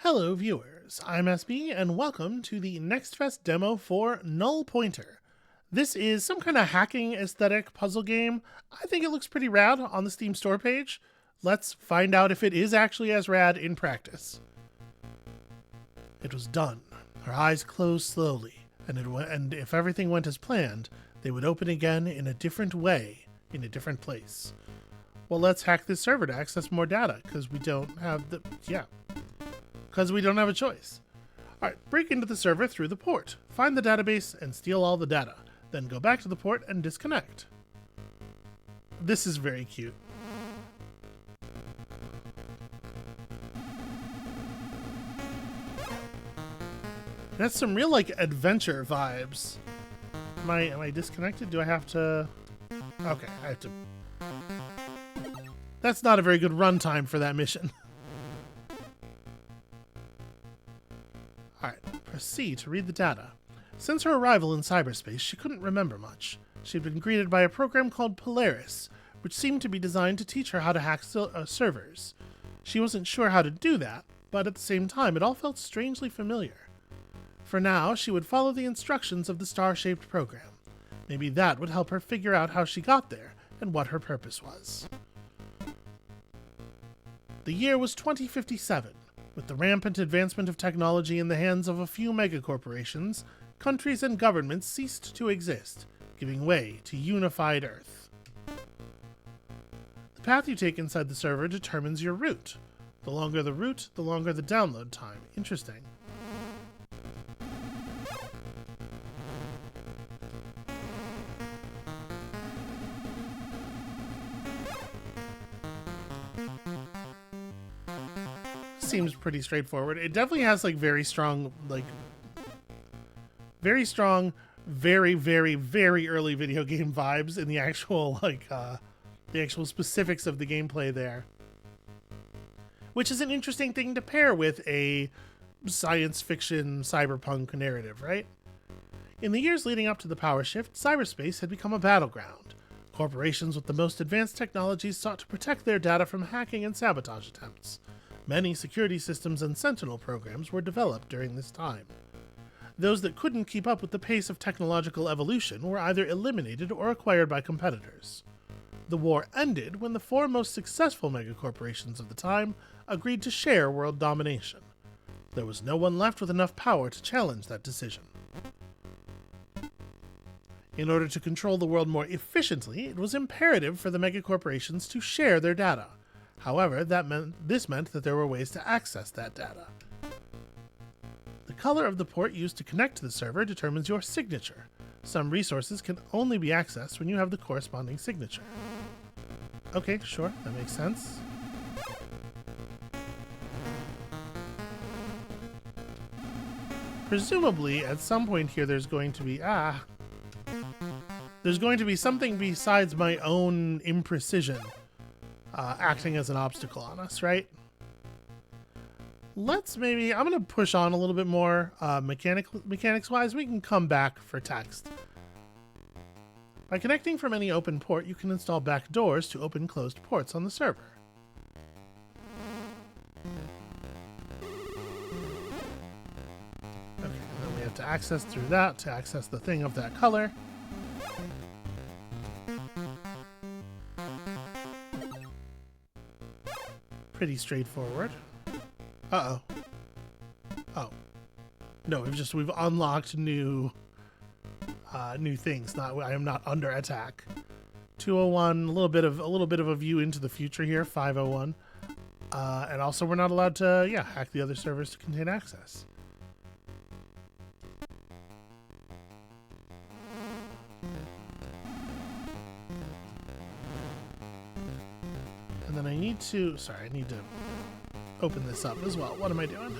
Hello viewers, I'm SB and welcome to the NextFest demo for nullptr. This is some kind of hacking aesthetic puzzle game. I think it looks pretty rad on the Steam store page. Let's find out if it is actually as rad in practice. It was done. Her eyes closed slowly, and if everything went as planned, they would open again in a different way, in a different place. Well, let's hack this server to access more data, because we don't have a choice. Alright, break into the server through the port, find the database, and steal all the data. Then go back to the port and disconnect. This is very cute. That's some real, adventure vibes. Am I disconnected? Do I have to... Okay, I have to... That's not a very good runtime for that mission. Alright, press C to read the data. Since her arrival in cyberspace, she couldn't remember much. She'd been greeted by a program called Polaris, which seemed to be designed to teach her how to hack servers. She wasn't sure how to do that, but at the same time it all felt strangely familiar. For now, she would follow the instructions of the star-shaped program. Maybe that would help her figure out how she got there and what her purpose was. The year was 2057. With the rampant advancement of technology in the hands of a few megacorporations, countries and governments ceased to exist, giving way to unified Earth. The path you take inside the server determines your route. The longer the route, the longer the download time. Interesting. Seems pretty straightforward. It definitely has very strong, very early video game vibes in the actual specifics of the gameplay there, which is an interesting thing to pair with a science fiction cyberpunk narrative, right? In the years leading up to the power shift, cyberspace had become a battleground. Corporations with the most advanced technologies sought to protect their data from hacking and sabotage attempts. Many security systems and Sentinel programs were developed during this time. Those that couldn't keep up with the pace of technological evolution were either eliminated or acquired by competitors. The war ended when the four most successful megacorporations of the time agreed to share world domination. There was no one left with enough power to challenge that decision. In order to control the world more efficiently, it was imperative for the megacorporations to share their data. However, this meant that there were ways to access that data. The color of the port used to connect to the server determines your signature. Some resources can only be accessed when you have the corresponding signature. Okay, sure, that makes sense. Presumably, at some point here, there's going to be something besides my own imprecision acting as an obstacle on us, right? I'm going to push on a little bit more mechanics-wise. We can come back for text. By connecting from any open port, you can install backdoors to open closed ports on the server. Okay, and then we have to access through that to access the thing of that color. Pretty straightforward. Uh-oh. Oh. No, we've unlocked new things. I am not under attack. 201, a little bit of a view into the future here, 501. And also we're not allowed to, hack the other servers to contain access. And then I need to open this up as well. What am I doing?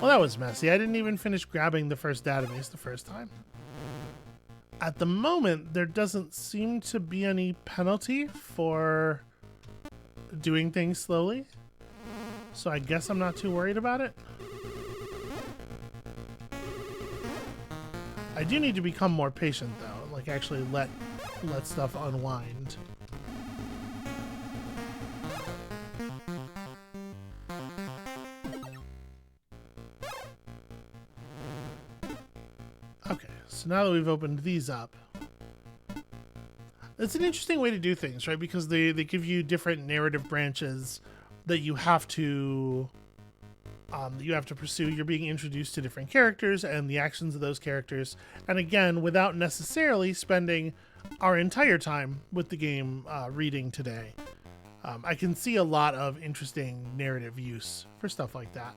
Well, that was messy. I didn't even finish grabbing the first database the first time. At the moment, there doesn't seem to be any penalty for doing things slowly. So I guess I'm not too worried about it. I do need to become more patient, though. Like, actually let stuff unwind. Okay, so now that we've opened these up, it's an interesting way to do things, right? Because they give you different narrative branches that you have to pursue. You're being introduced to different characters and the actions of those characters, and again, without necessarily spending our entire time with the game reading today. I can see a lot of interesting narrative use for stuff like that.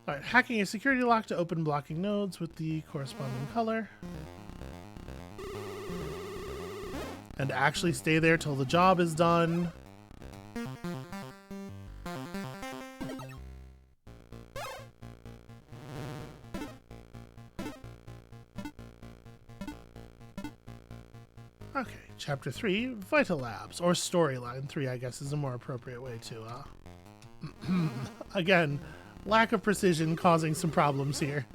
All right, hacking a security lock to open blocking nodes with the corresponding color. And actually stay there till the job is done. Okay, Chapter 3, Vital Labs, or Storyline 3, I guess is a more appropriate way to, again, lack of precision causing some problems here.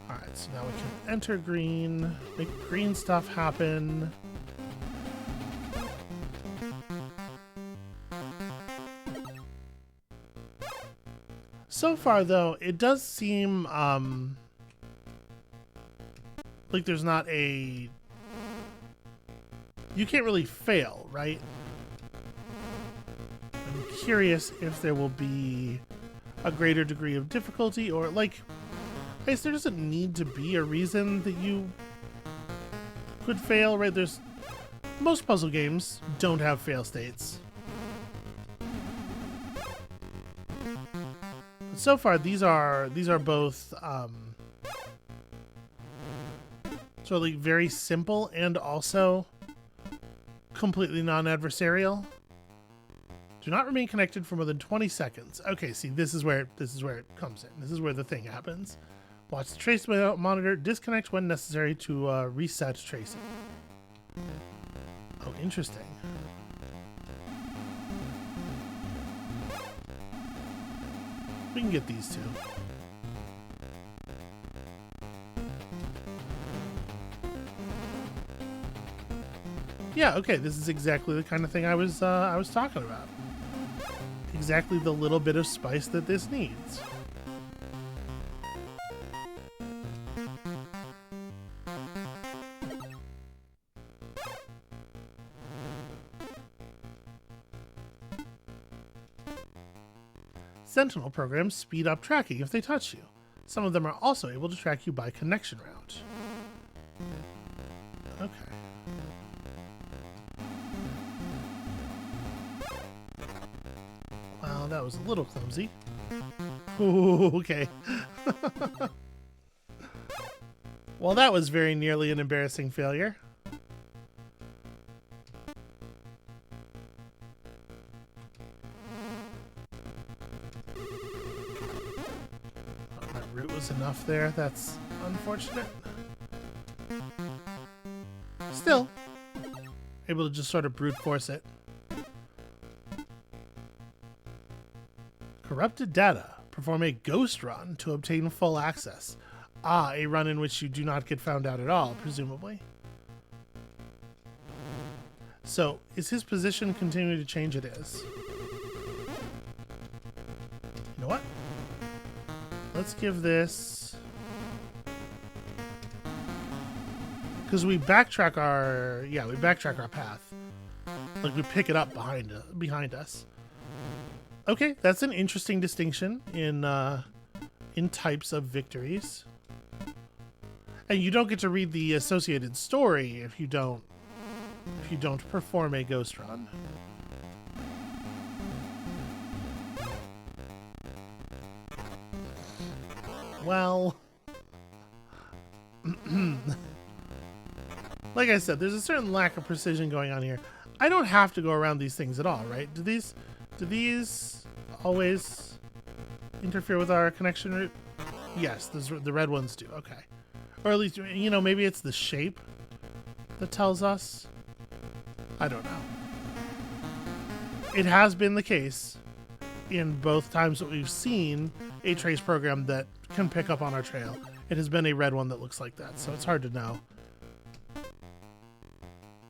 Alright, so now we can enter green, make green stuff happen. So far, though, it does seem like there's not a... You can't really fail, right? I'm curious if there will be a greater degree of difficulty, or, like, I guess there doesn't need to be a reason that you could fail, right? Most puzzle games don't have fail states. So far, these are both sort of like very simple and also completely non-adversarial. Do not remain connected for more than 20 seconds. Okay, see, this is where it comes in. This is where the thing happens. Watch the trace monitor. Disconnect when necessary to reset tracing. Oh, interesting. We can get these two. Yeah, okay, this is exactly the kind of thing I was talking about. Exactly the little bit of spice that this needs. Sentinel programs speed up tracking if they touch you. Some of them are also able to track you by connection route. Okay. Well, that was a little clumsy. Ooh, okay. Well, that was very nearly an embarrassing failure. Enough there. That's unfortunate. Still, able to just sort of brute force it. Corrupted data. Perform a ghost run to obtain full access. Ah, a run in which you do not get found out at all, presumably. So, is his position continuing to change? It is. You know what? Let's give this, because we backtrack our path. Like, we pick it up behind us. Okay, that's an interesting distinction in types of victories. And you don't get to read the associated story if you don't perform a ghost run. Well, like I said, there's a certain lack of precision going on here. I don't have to go around these things at all, right? Do these always interfere with our connection route? Yes, the red ones do. Okay. Or at least, you know, maybe it's the shape that tells us. I don't know. It has been the case in both times that we've seen a trace program that can pick up on our trail. It has been a red one that looks like that, so it's hard to know.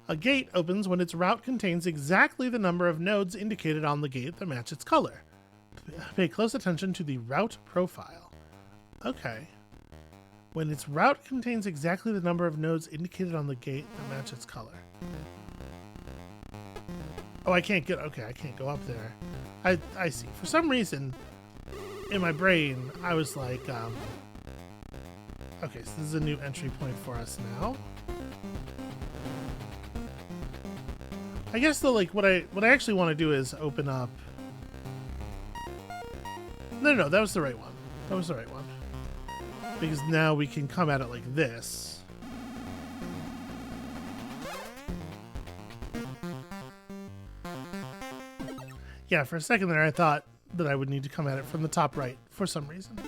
A gate opens when its route contains exactly the number of nodes indicated on the gate that match its color. Pay close attention to the route profile. Okay. When its route contains exactly the number of nodes indicated on the gate that match its color. Oh, I can't get... Okay, I can't go up there. I see. For some reason, in my brain, I was like... okay, so this is a new entry point for us now. I guess though, like what I actually want to do is open up. No, that was the right one. That was the right one. Because now we can come at it like this. Yeah, for a second there I thought that I would need to come at it from the top right for some reason.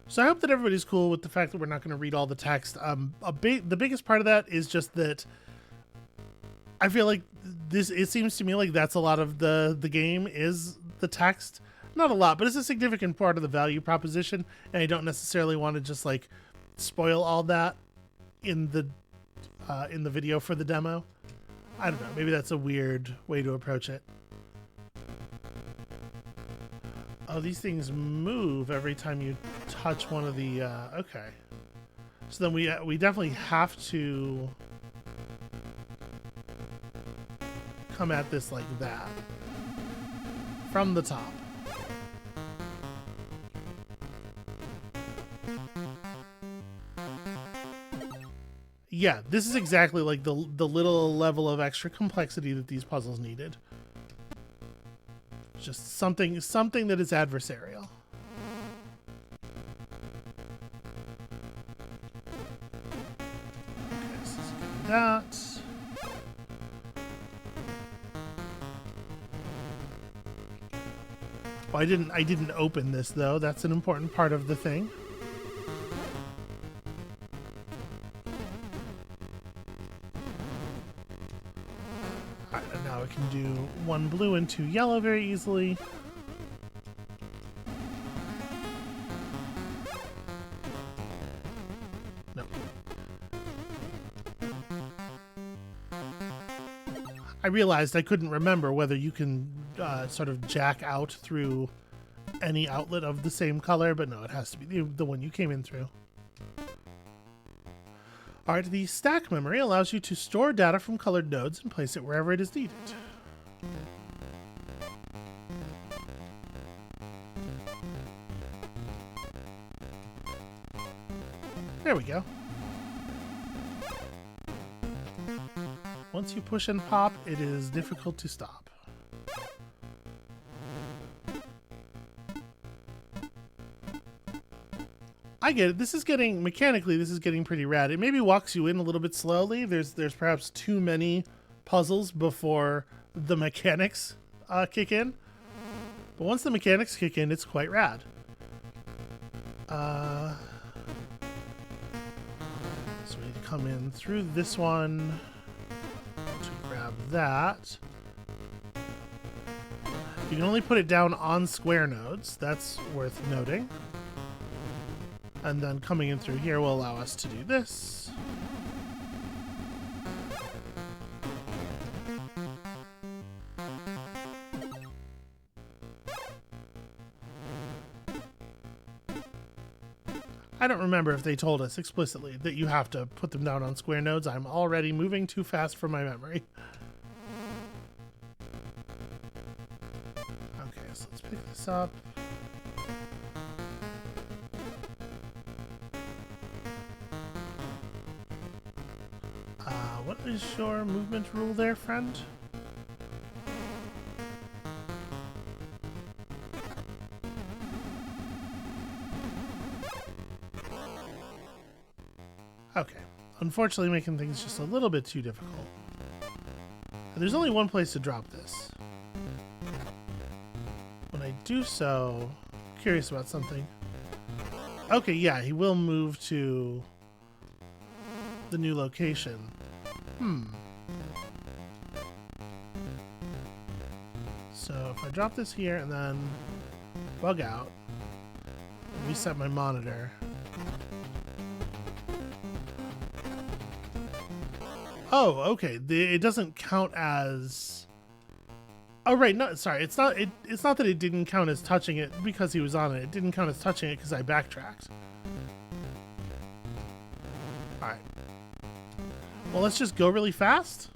So I hope that everybody's cool with the fact that we're not going to read all the text. The biggest part of that is just that I feel like it seems to me like that's a lot of the game is the text. Not a lot, but it's a significant part of the value proposition, and I don't necessarily want to just like spoil all that in the video for the demo. I don't know, maybe that's a weird way to approach it. Oh, these things move every time you touch one of the, okay. So then we definitely have to come at this like that. From the top. Yeah, this is exactly like the little level of extra complexity that these puzzles needed. Just something that is adversarial. Okay, so let's do that. Oh, I didn't open this though. That's an important part of the thing. Now I can do one blue and two yellow very easily. No. I realized I couldn't remember whether you can sort of jack out through any outlet of the same color, but no, it has to be the one you came in through. Alright, the stack memory allows you to store data from colored nodes and place it wherever it is needed. There we go. Once you push and pop, it is difficult to stop. I get it. This is getting, mechanically, this is getting pretty rad. It maybe walks you in a little bit slowly. There's perhaps too many puzzles before the mechanics kick in. But once the mechanics kick in, it's quite rad. So we need to come in through this one to grab that. You can only put it down on square nodes. That's worth noting. And then coming in through here will allow us to do this. I don't remember if they told us explicitly that you have to put them down on square nodes. I'm already moving too fast for my memory. Okay, so let's pick this up. What is your movement rule there, friend? Okay. Unfortunately, making things just a little bit too difficult. And there's only one place to drop this. When I do so, I'm curious about something. Okay, yeah, he will move to the new location. So if I drop this here and then bug out, reset my monitor. Oh, okay. It doesn't count as... Oh, right. No, sorry. It's not that it didn't count as touching it because he was on it. It didn't count as touching it because I backtracked. Alright. Well, let's just go really fast.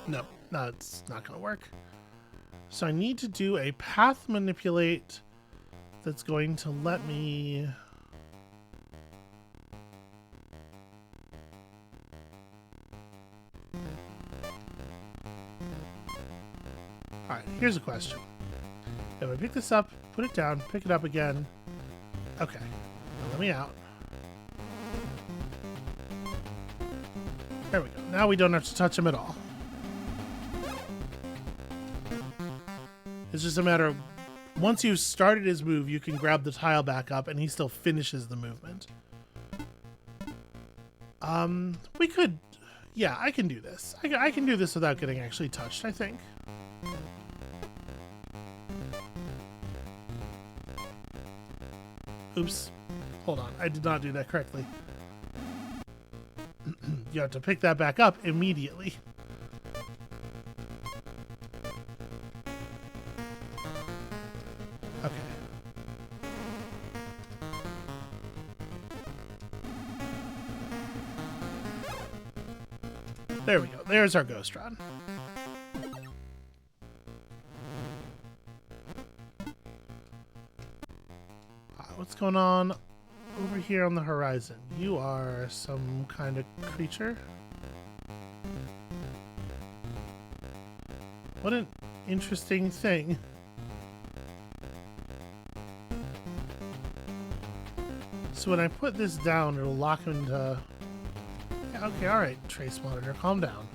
No, it's not going to work. So I need to do a path manipulate that's going to let me... Alright, here's a question. If I pick this up, put it down, pick it up again... Okay, now let me out. There we go. Now we don't have to touch him at all. It's just a matter of... Once you've started his move, you can grab the tile back up and he still finishes the movement. We could... Yeah, I can do this. I can do this without getting actually touched, I think. Oops. Hold on. I did not do that correctly. You have to pick that back up immediately. Okay. There we go. There's our ghost run. What's going on over here on the horizon? You are some kind of creature. What an interesting thing. So when I put this down, it'll lock him into... Yeah, okay, alright, trace monitor, calm down.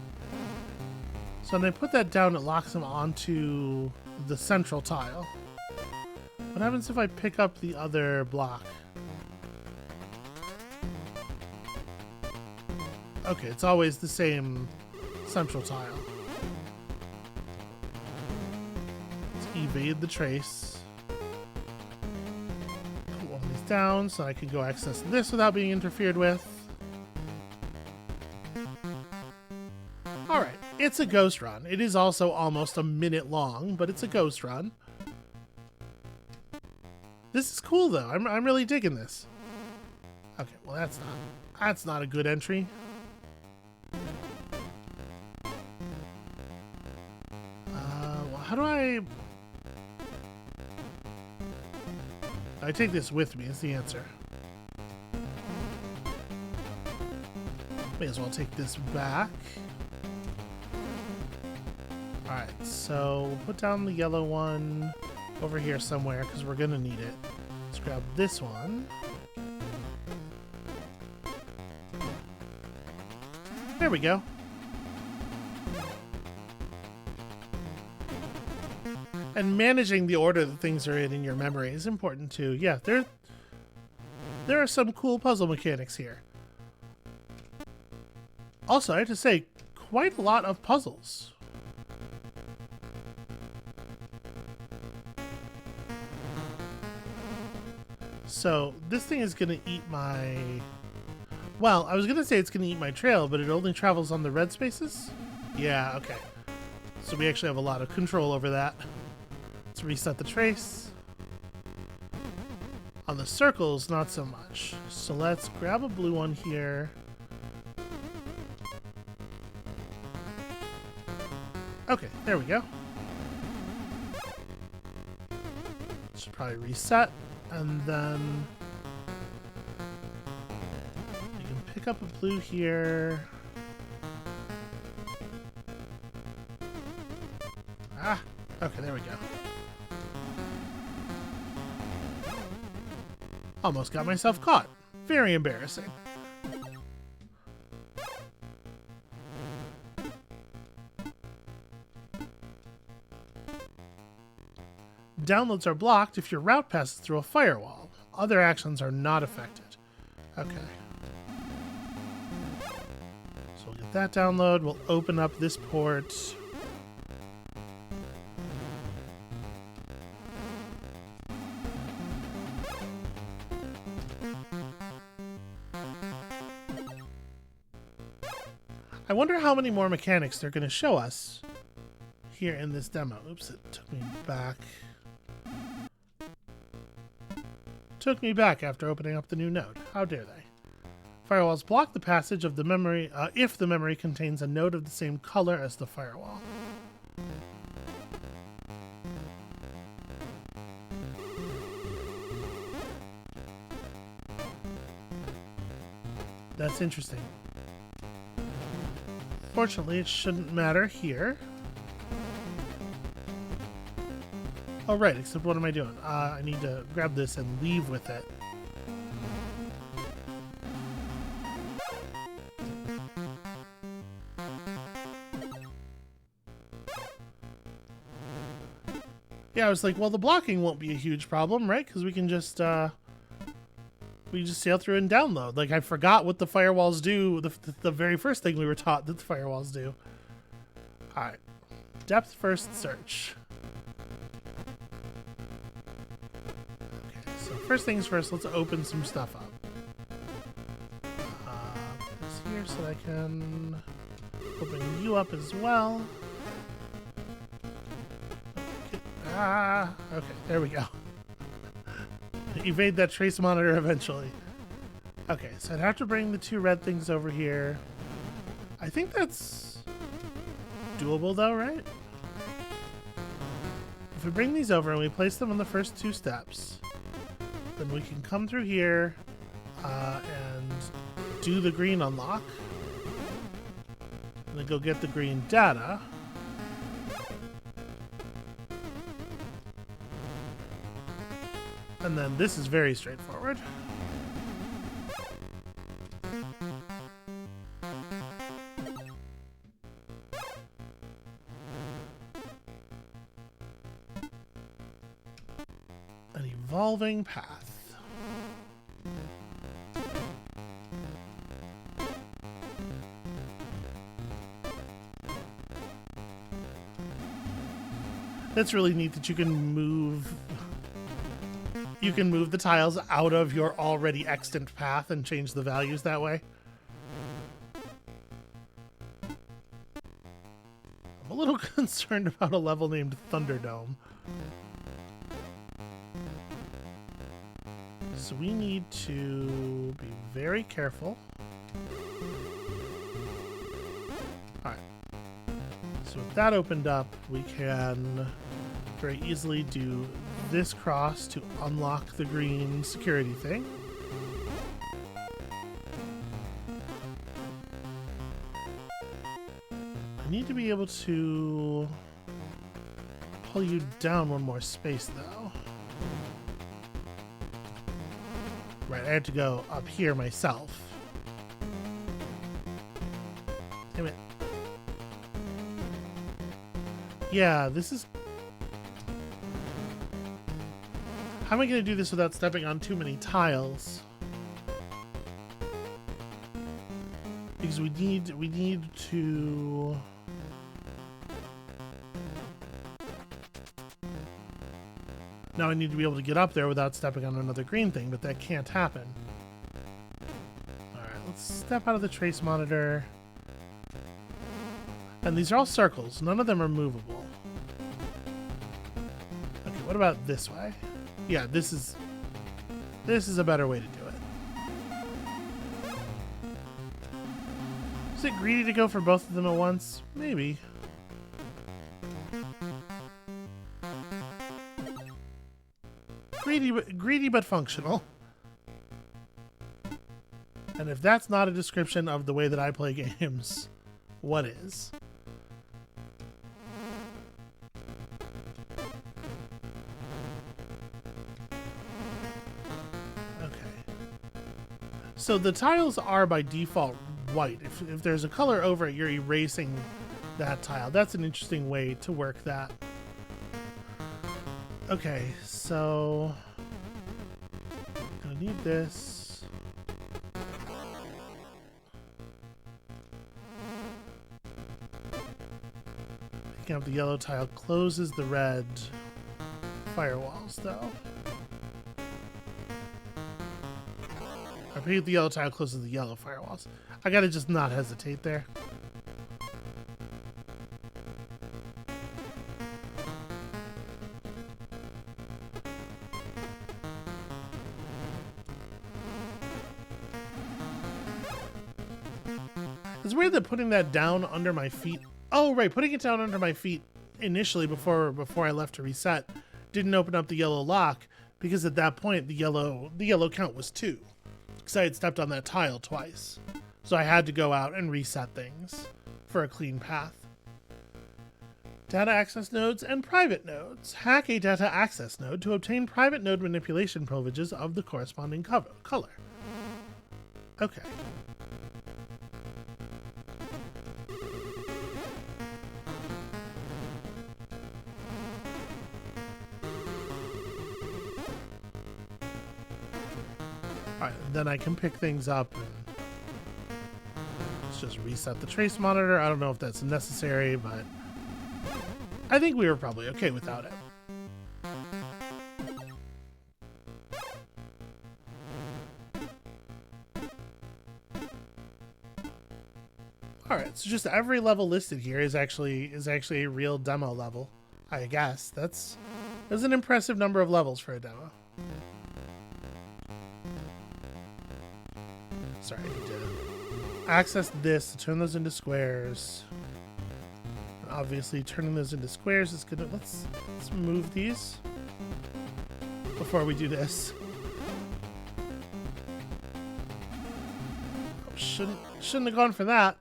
So when I put that down, it locks him onto the central tile. What happens if I pick up the other block? Okay, it's always the same central tile. Let's evade the trace. Put one of these down so I can go access this without being interfered with. Alright, it's a ghost run. It is also almost a minute long, but it's a ghost run. This is cool though. I'm really digging this. Okay, well that's not a good entry. Well, how do I take this with me is the answer. May as well take this back. Alright, so we'll put down the yellow one over here somewhere because we're gonna need it. Let's grab this one. There we go. And managing the order that things are in your memory is important too. Yeah, there are some cool puzzle mechanics here. Also, I have to say, quite a lot of puzzles. So, this thing is going to eat my... Well, I was going to say it's going to eat my trail, but it only travels on the red spaces? Yeah, okay. So we actually have a lot of control over that. Let's reset the trace. On the circles, not so much. So let's grab a blue one here. Okay, there we go. Should probably reset. And then you can pick up a blue here. Ah, okay, there we go. Almost got myself caught. Very embarrassing. Downloads are blocked if your route passes through a firewall. other actions are not affected. Okay. So we'll get that download. We'll open up this port. I wonder how many more mechanics they're going to show us here in this demo. Oops, it took me back. Took me back after opening up the new node. How dare they? Firewalls block the passage of the memory if the memory contains a node of the same color as the firewall. That's interesting. Fortunately, it shouldn't matter here. Oh, right, except what am I doing? I need to grab this and leave with it. Yeah, I was like, well, the blocking won't be a huge problem, right? Because we can just sail through and download. Like, I forgot what the firewalls do. The very first thing we were taught that the firewalls do. All right, depth first search. Okay, so first things first, let's open some stuff up. Put this here so I can open you up as well. Okay, there we go. Evade that trace monitor eventually. Okay, so I'd have to bring the two red things over here. I think that's doable though, right? If we bring these over and we place them on the first two steps, then we can come through here and do the green unlock. And then go get the green data. And then this is very straightforward. An evolving path. That's really neat that you can move the tiles out of your already extant path and change the values that way. I'm a little concerned about a level named Thunderdome. So we need to be very careful. Alright. So with that opened up, we can very easily do this cross to unlock the green security thing. I need to be able to pull you down one more space though. Right, I had to go up here myself. Damn it. Yeah, this is... How am I going to do this without stepping on too many tiles? Because we need to... Now I need to be able to get up there without stepping on another green thing, but that can't happen. Alright, let's step out of the trace monitor. And these are all circles. None of them are movable. Okay, what about this way? Yeah, this is a better way to do it. Is it greedy to go for both of them at once? Maybe. Greedy but functional. And if that's not a description of the way that I play games, what is? So the tiles are by default white. If there's a color over it, you're erasing that tile. That's an interesting way to work that. Okay, so need this. Picking up the yellow tile closes the red firewalls, though. I think the yellow tile closes the yellow firewalls. I gotta just not hesitate there. It's weird that putting that down under my feet. Oh, right, putting it down under my feet initially before I left to reset didn't open up the yellow lock, because at that point the yellow count was 2. Because I had stepped on that tile twice. So I had to go out and reset things for a clean path. Data access nodes and private nodes. Hack a data access node to obtain private node manipulation privileges of the corresponding color. Okay. Alright, then I can pick things up and let's just reset the trace monitor. I don't know if that's necessary, but I think we were probably okay without it. Alright, so just every level listed here is actually a real demo level, I guess. That's an impressive number of levels for a demo. Sorry, I need to access this to turn those into squares. And obviously, turning those into squares is gonna. Let's move these before we do this. Oh, shouldn't have gone for that.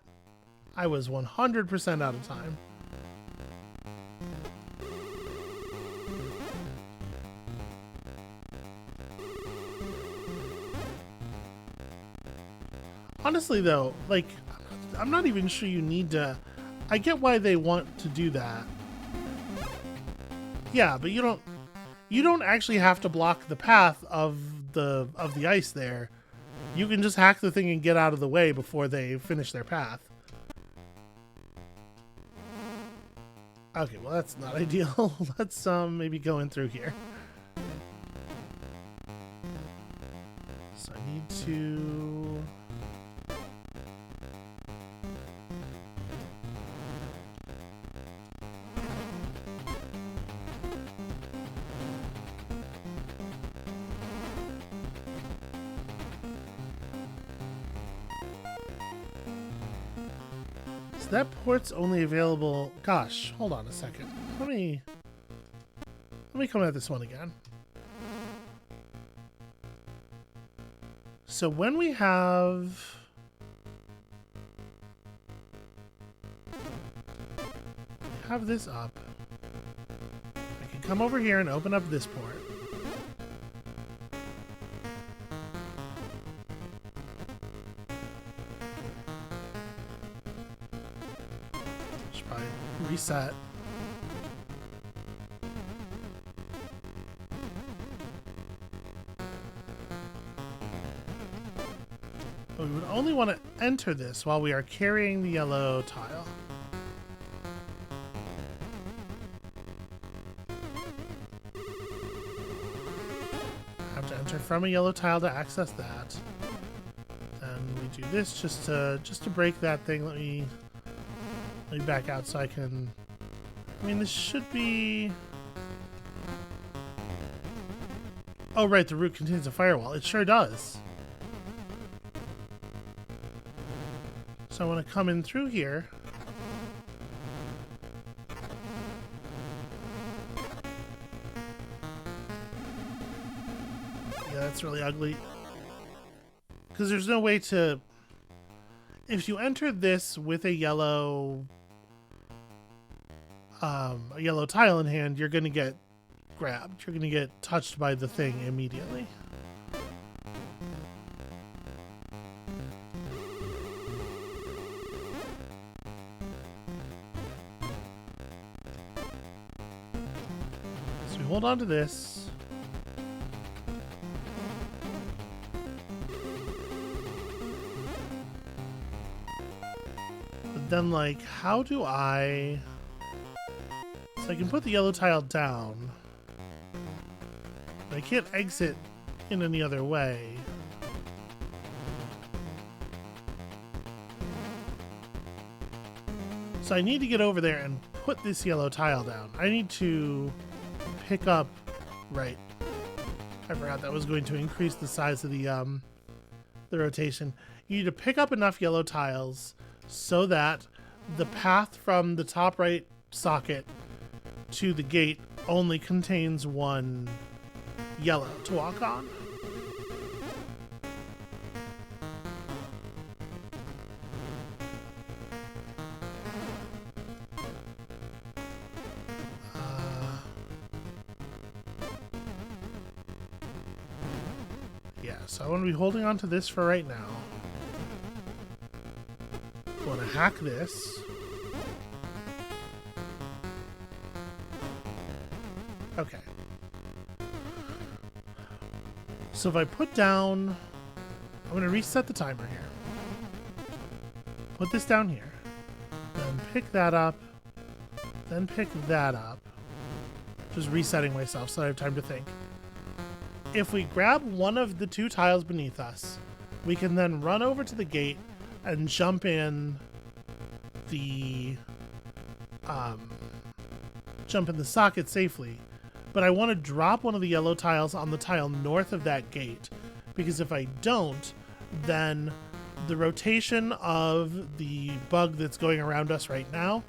I was 100% out of time. Honestly, though, like, I'm not even sure you need to. I get why they want to do that. Yeah, but you don't actually have to block the path of the ice there. You can just hack the thing and get out of the way before they finish their path. Okay, well that's not ideal. Let's maybe go in through here. So I need to. That port's only available. Gosh, hold on a second. Let me come at this one again. So when we have this up, I can come over here and open up this port. Reset. But we would only want to enter this while we are carrying the yellow tile. I have to enter from a yellow tile to access that. And we do this just to break that thing. Let me back out so I can. I mean, this should be. Oh, right, the root contains a firewall. It sure does. So I want to come in through here. Yeah, that's really ugly. Because there's no way to. If you enter this with a yellow tile in hand, you're going to get grabbed. You're going to get touched by the thing immediately. So we hold on to this. then, like, how do I... So I can put the yellow tile down. But I can't exit in any other way. So I need to get over there and put this yellow tile down. I need to pick up... Right. I forgot that was going to increase the size of the rotation. You need to pick up enough yellow tiles so that the path from the top right socket to the gate only contains one yellow to walk on. Yeah, so I want to be holding on to this for right now. I want to hack this. Okay. So if I put down... I'm going to reset the timer here. Put this down here. Then pick that up. Then pick that up. Just resetting myself so I have time to think. If we grab one of the two tiles beneath us, we can then run over to the gate and jump in the socket safely. But I want to drop one of the yellow tiles on the tile north of that gate, because if I don't, then the rotation of the bug that's going around us right now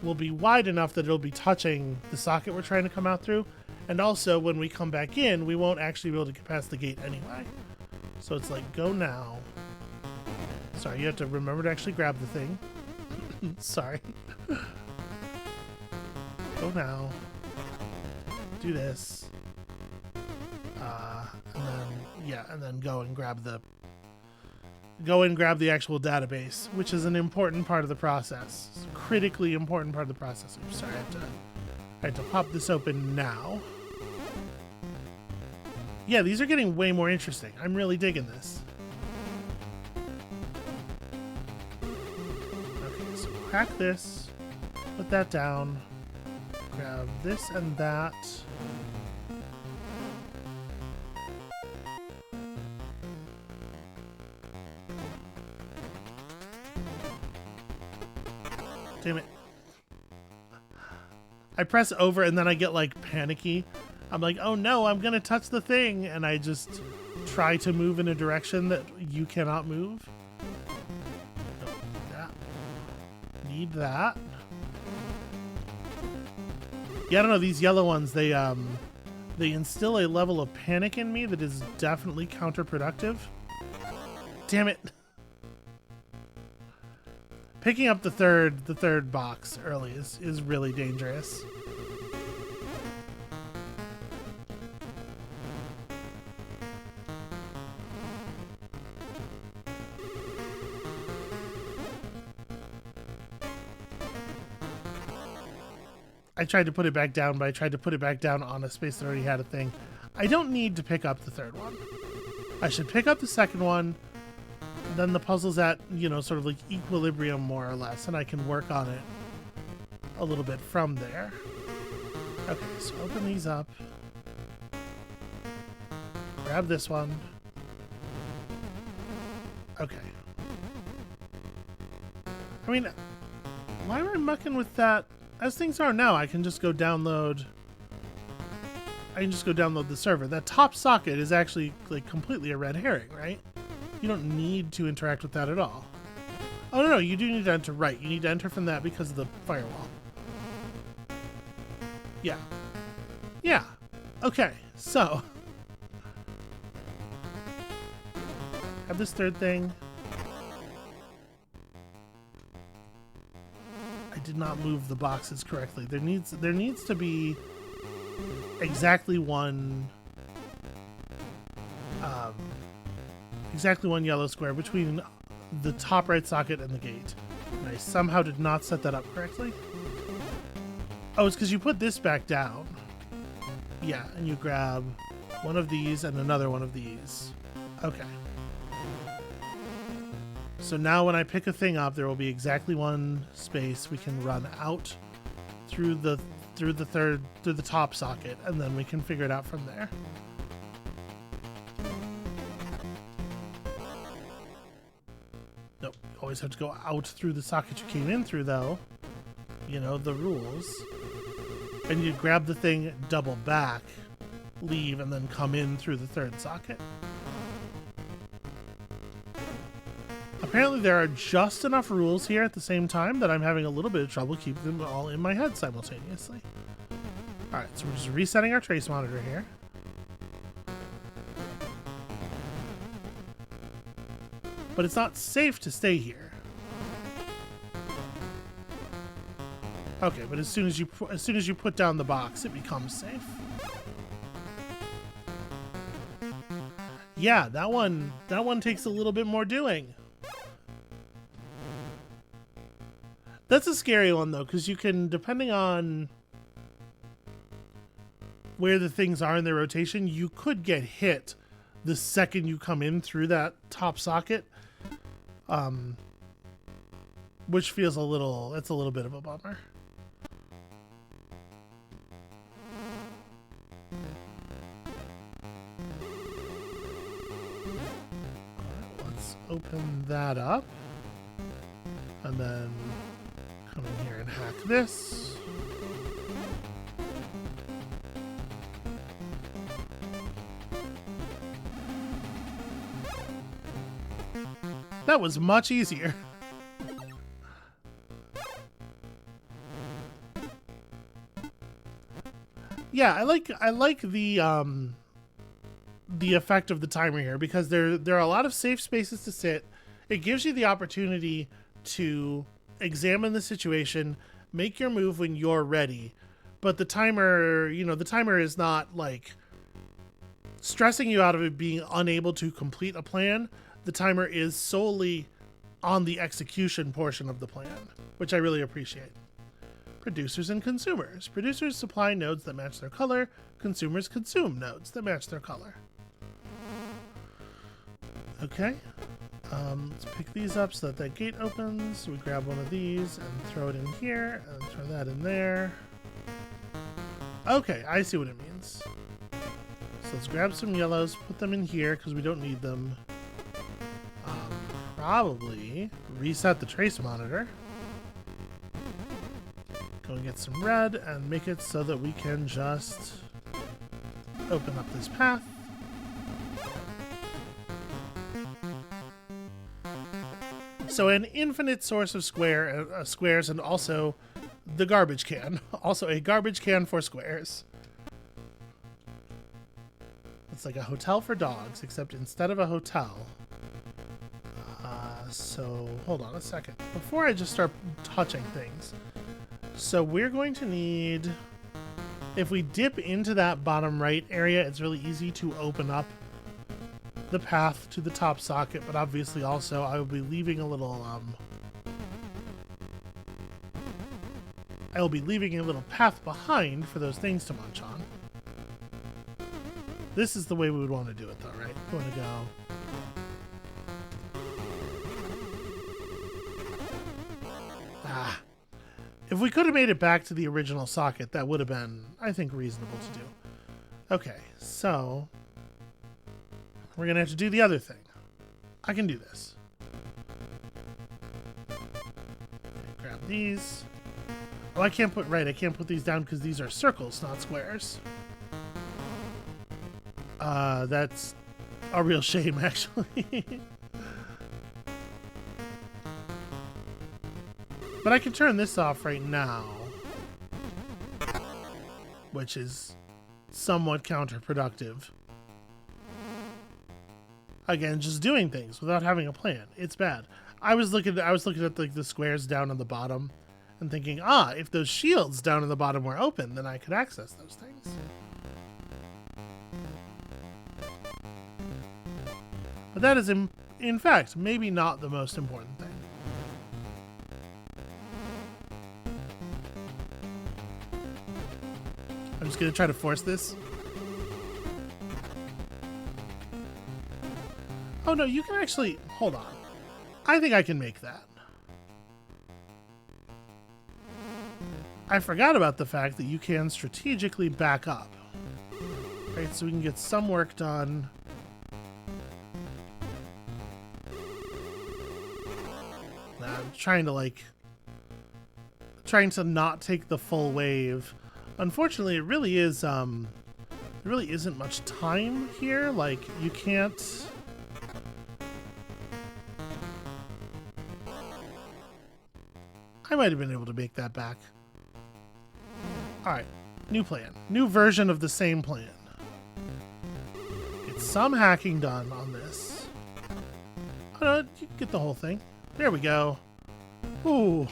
will be wide enough that it'll be touching the socket we're trying to come out through. And also, when we come back in, we won't actually be able to get past the gate anyway. So it's like, go now. Sorry, you have to remember to actually grab the thing. Sorry. Go now. Do this. And then, yeah, and then go and grab the actual database, which is an important part of the process. It's a critically important part of the process. I'm sorry, I have to pop this open now. Yeah, these are getting way more interesting. I'm really digging this. Okay, so crack this, put that down, grab this and that. Damn it. I press over and then I get like panicky. I'm like, oh no, I'm gonna touch the thing, and I just try to move in a direction that you cannot move. Need that. Yeah, I don't know, these yellow ones, they instill a level of panic in me that is definitely counterproductive. Damn it. Picking up the third box early is really dangerous. I tried to put it back down, but I tried to put it back down on a space that already had a thing. I don't need to pick up the third one. I should pick up the second one, then the puzzle's at, you know, sort of like equilibrium more or less, and I can work on it a little bit from there. Okay, so open these up. Grab this one. Okay. I mean, why am I mucking with that? As things are now, I can just go download... the server. That top socket is actually, like, completely a red herring, right? You don't need to interact with that at all. Oh, no, you do need to enter, right. You need to enter from that because of the firewall. Yeah. Yeah. Okay, so... have this third thing. I did not move the boxes correctly. There needs to be exactly one yellow square between the top right socket and the gate. And I somehow did not set that up correctly. Oh, it's because you put this back down. Yeah, and you grab one of these and another one of these. Okay. So now when I pick a thing up, there will be exactly one space we can run out through the top socket, and then we can figure it out from there. Nope, you always have to go out through the socket you came in through, though. You know, the rules. And you grab the thing, double back, leave, and then come in through the third socket. Apparently there are just enough rules here at the same time that I'm having a little bit of trouble keeping them all in my head simultaneously. Alright, so we're just resetting our trace monitor here. But it's not safe to stay here. Okay, but as soon as you put down the box, it becomes safe. Yeah, that one takes a little bit more doing. That's a scary one though, because you can, depending on where the things are in their rotation, you could get hit the second you come in through that top socket. Which feels it's a little bit of a bummer. Let's open that up. And then come in here and hack this. That was much easier. Yeah, I like the effect of the timer here, because there are a lot of safe spaces to sit. It gives you the opportunity to examine the situation, make your move when you're ready. But the timer, the timer is not like stressing you out of it being unable to complete a plan. The timer is solely on the execution portion of the plan, which I really appreciate. Producers and consumers. Producers supply nodes that match their color. Consumers consume nodes that match their color. Okay. Let's pick these up so that that gate opens. We grab one of these and throw it in here, and throw that in there. Okay, I see what it means. So let's grab some yellows, put them in here because we don't need them. Probably reset the trace monitor. Go and get some red and make it so that we can just open up this path. So an infinite source of squares, and also the garbage can. Also a garbage can for squares. It's like a hotel for dogs, except instead of a hotel. So hold on a second. Before I just start touching things. So we're going to need, if we dip into that bottom right area, it's really easy to open up the path to the top socket, but obviously also I will be leaving a little path behind for those things to munch on. This is the way we would want to do it though, right? We want to go if we could have made it back to the original socket, that would have been, I think, reasonable to do. Okay, so we're gonna have to do the other thing. I can do this. Okay, grab these. Oh, I can't put these down because these are circles, not squares. That's a real shame, actually. But I can turn this off right now, which is somewhat counterproductive. Again, just doing things without having a plan. It's bad. I was looking at like the squares down on the bottom and thinking, if those shields down on the bottom were open, then I could access those things. But that is, in fact, maybe not the most important thing. I'm just going to try to force this. Oh no, you can actually... Hold on. I think I can make that. I forgot about the fact that you can strategically back up. Right, so we can get some work done. I'm trying to not take the full wave. Unfortunately, it really is, there really isn't much time here. Like, you can't... I might have been able to make that back. Alright, new plan. New version of the same plan. Get some hacking done on this. Oh no, you can get the whole thing. There we go. Ooh.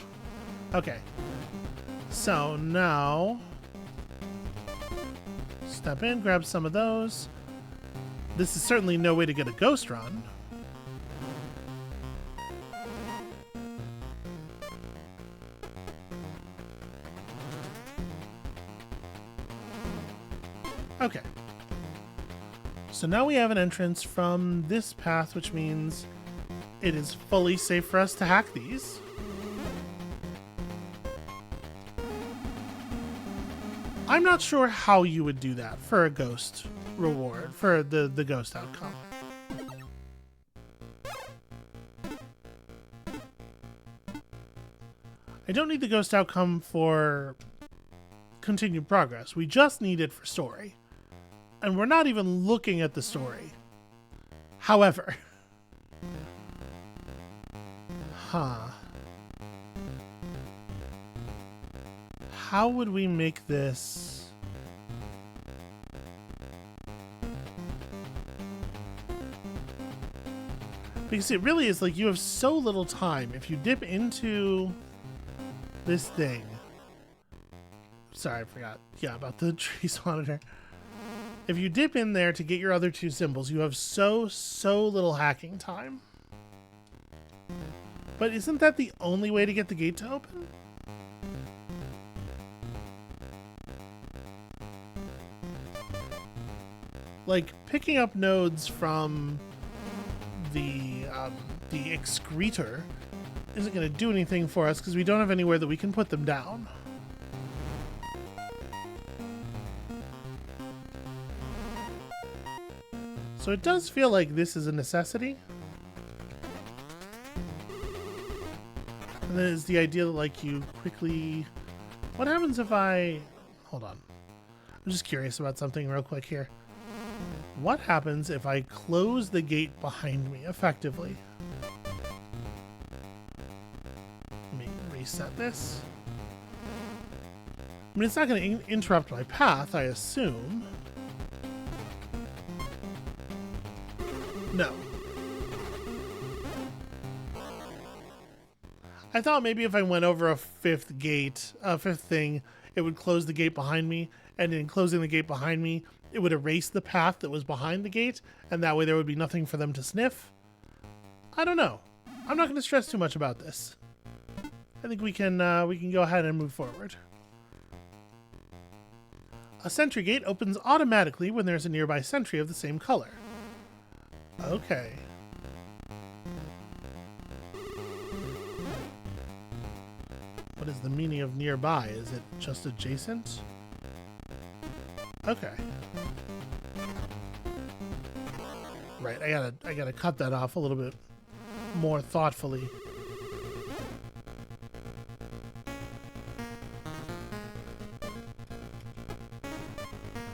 Okay. So now... step in, grab some of those. This is certainly no way to get a ghost run. Okay. So now we have an entrance from this path, which means it is fully safe for us to hack these. I'm not sure how you would do that for a ghost reward, for the ghost outcome. I don't need the ghost outcome for continued progress. We just need it for story. And we're not even looking at the story. However. How would we make this? Because it really is like you have so little time. If you dip into this thing. Sorry, I forgot. Yeah, about the trace monitor. If you dip in there to get your other two symbols, you have so little hacking time. But isn't that the only way to get the gate to open? Like, picking up nodes from the excretor isn't going to do anything for us because we don't have anywhere that we can put them down. So it does feel like this is a necessity. And then it's the idea that, like, you quickly... What happens if I... Hold on. I'm just curious about something real quick here. What happens if I close the gate behind me effectively? Let me reset this. I mean, it's not going to interrupt my path, I assume. No. I thought maybe if I went over a fifth thing, it would close the gate behind me, and in closing the gate behind me, it would erase the path that was behind the gate, and that way there would be nothing for them to sniff. I don't know. I'm not going to stress too much about this. I think we can go ahead and move forward. A sentry gate opens automatically when there's a nearby sentry of the same color. Okay. What is the meaning of nearby? Is it just adjacent? Okay. Right, I gotta cut that off a little bit more thoughtfully.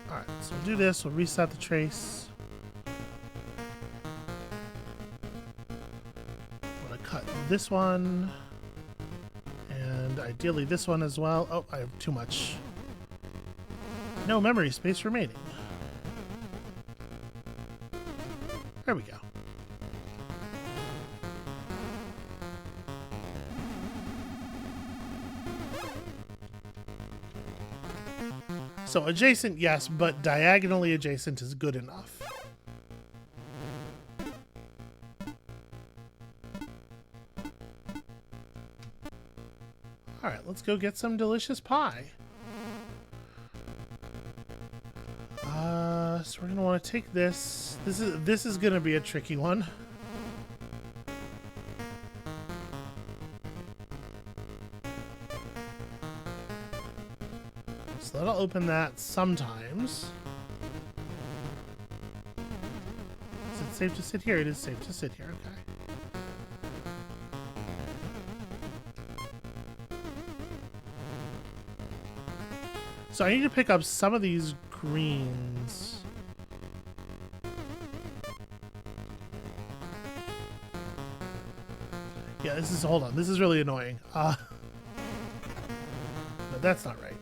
Alright, so we'll do this, we'll reset the trace. I'm gonna cut this one. And ideally this one as well. Oh, I have too much. No memory space remaining. There we go. So adjacent, yes, but diagonally adjacent is good enough. Alright, let's go get some delicious pie. So we're gonna want to take this. This is gonna be a tricky one. open that sometimes. Is it safe to sit here? It is safe to sit here, okay. So I need to pick up some of these greens. Yeah, this is, hold on, this is really annoying. No, that's not right.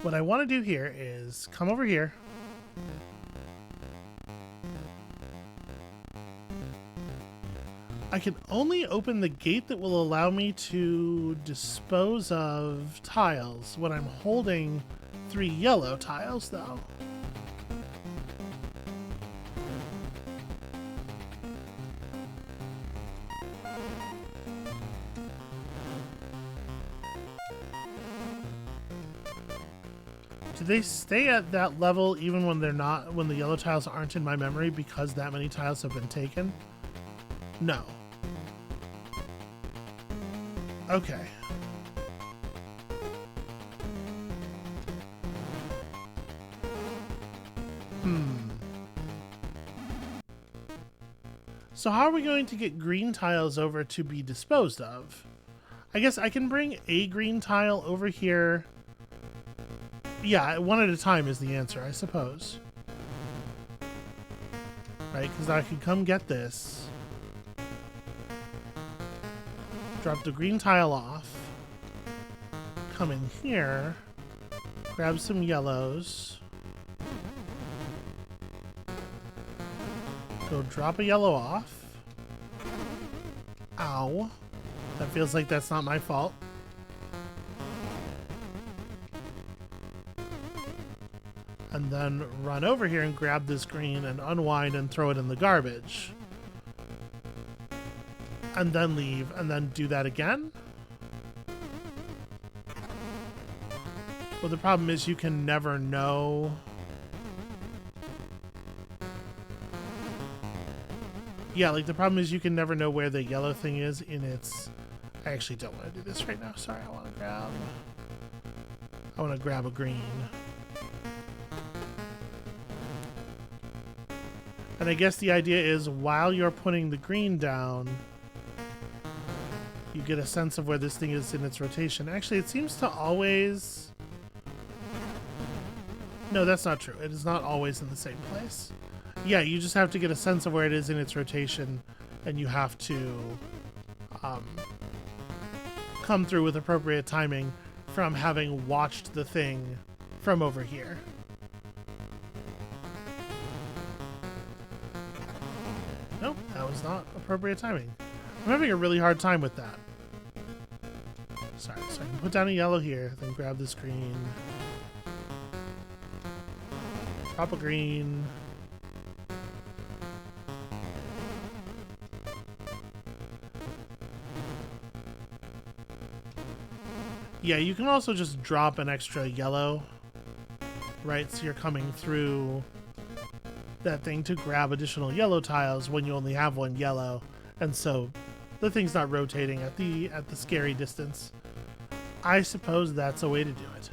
What I want to do here is come over here. I can only open the gate that will allow me to dispose of tiles when I'm holding 3 yellow tiles, though. Do they stay at that level even when they're not, when the yellow tiles aren't in my memory because that many tiles have been taken? No. Okay. So how are we going to get green tiles over to be disposed of? I guess I can bring a green tile over here. Yeah, one at a time is the answer, I suppose. Right, because I could come get this. Drop the green tile off. Come in here. Grab some yellows. Go drop a yellow off. Ow. That feels like that's not my fault. And then run over here and grab this green and unwind and throw it in the garbage. And then leave, and then do that again? Well, the problem is you can never know. Yeah, like the problem is you can never know where the yellow thing is in its... I actually don't want to do this right now. Sorry, I want to grab a green. And I guess the idea is while you're putting the green down, you get a sense of where this thing is in its rotation. Actually, it seems to always... No, that's not true. It is not always in the same place. Yeah, you just have to get a sense of where it is in its rotation, and you have to come through with appropriate timing from having watched the thing from over here. Nope, that was not appropriate timing. I'm having a really hard time with that. Sorry, so I can put down a yellow here, then grab this green. Drop a green. Yeah, you can also just drop an extra yellow, right? So you're coming through that thing to grab additional yellow tiles when you only have one yellow, and so the thing's not rotating at the scary distance. I suppose that's a way to do it.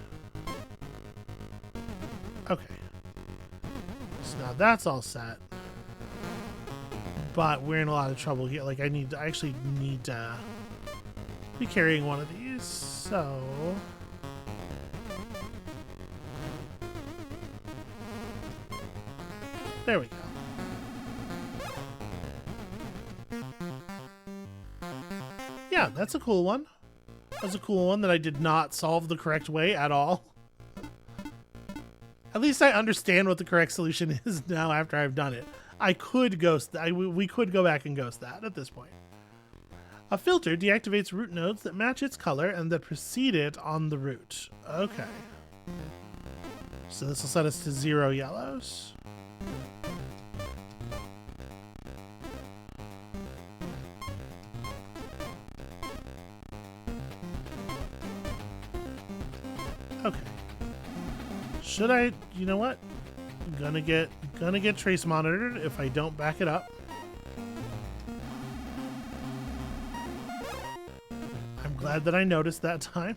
Okay. So now that's all set. But we're in a lot of trouble here. Like I actually need to be carrying one of these, so... There we go. Yeah, that's a cool one. That's a cool one that I did not solve the correct way at all. At least I understand what the correct solution is now after I've done it. I could ghost we could go back and ghost that at this point. A filter deactivates root nodes that match its color and that precede it on the root. Okay. So this will set us to 0 yellows. Okay. Should I, you know what? Gonna get trace monitored if I don't back it up. I'm glad that I noticed that time.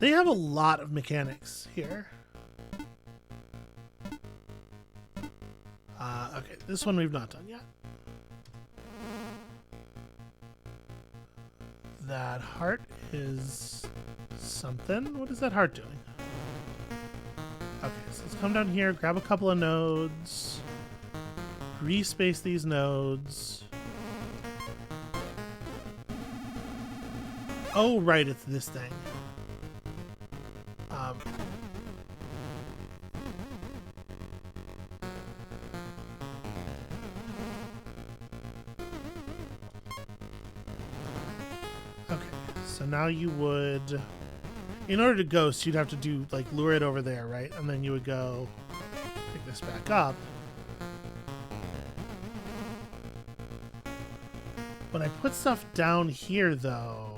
They have a lot of mechanics here. Okay, this one we've not done yet. That heart is something. What is that heart doing? Okay, so let's come down here, grab a couple of nodes, respace these nodes. Oh, right, it's this thing. Okay, so now you would, in order to ghost, you'd have to do, like, lure it over there, right? And then you would go pick this back up. When I put stuff down here, though,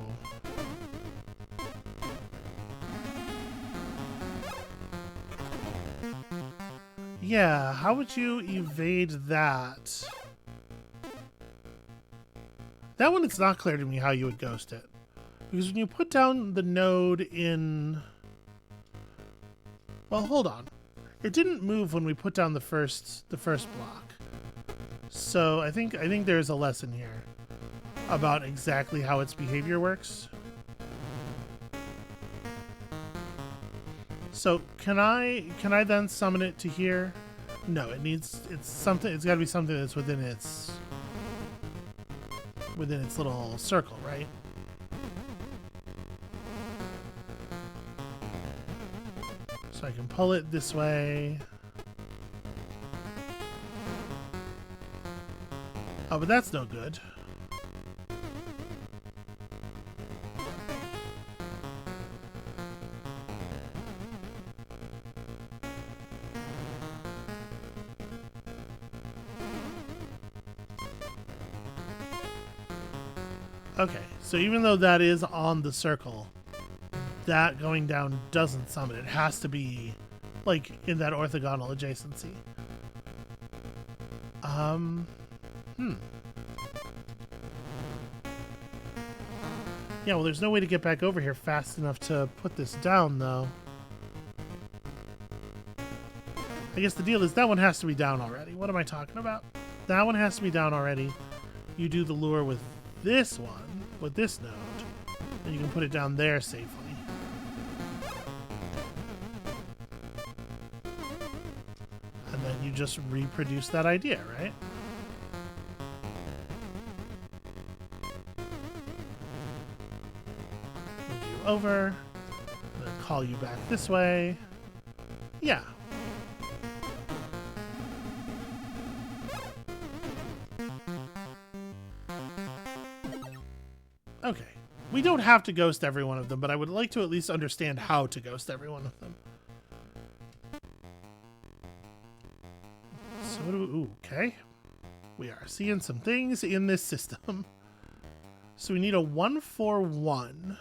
yeah, how would you evade that? That one, it's not clear to me how you would ghost it. Because when you put down the node in... Well, hold on. It didn't move when we put down the first block. So I think there's a lesson here about exactly how its behavior works. So can I then summon it to here? No, it's gotta be something that's within its little circle, right? So I can pull it this way. Oh, but that's no good. Okay, so even though that is on the circle, that going down doesn't summon. It has to be, like, in that orthogonal adjacency. Yeah, well, there's no way to get back over here fast enough to put this down, though. I guess the deal is that one has to be down already. What am I talking about? That one has to be down already. You do the lure with this one, with this node, and you can put it down there safely. And then you just reproduce that idea, right? Move you over, then call you back this way. Yeah. Okay. We don't have to ghost every one of them, but I would like to at least understand how to ghost every one of them. So, ooh, okay. We are seeing some things in this system. So we need a 1-4-1.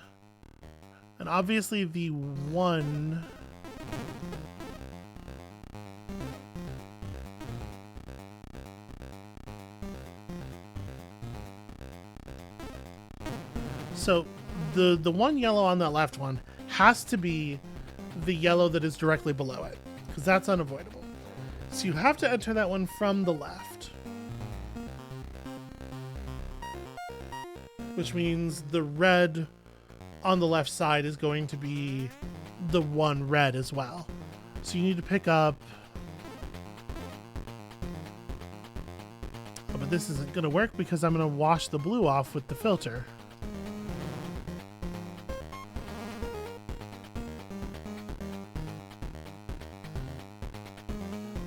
And obviously the 1... So the one yellow on that left one has to be the yellow that is directly below it, because that's unavoidable. So you have to enter that one from the left, which means the red on the left side is going to be the one red as well. So you need to pick up... Oh, but this isn't going to work because I'm going to wash the blue off with the filter.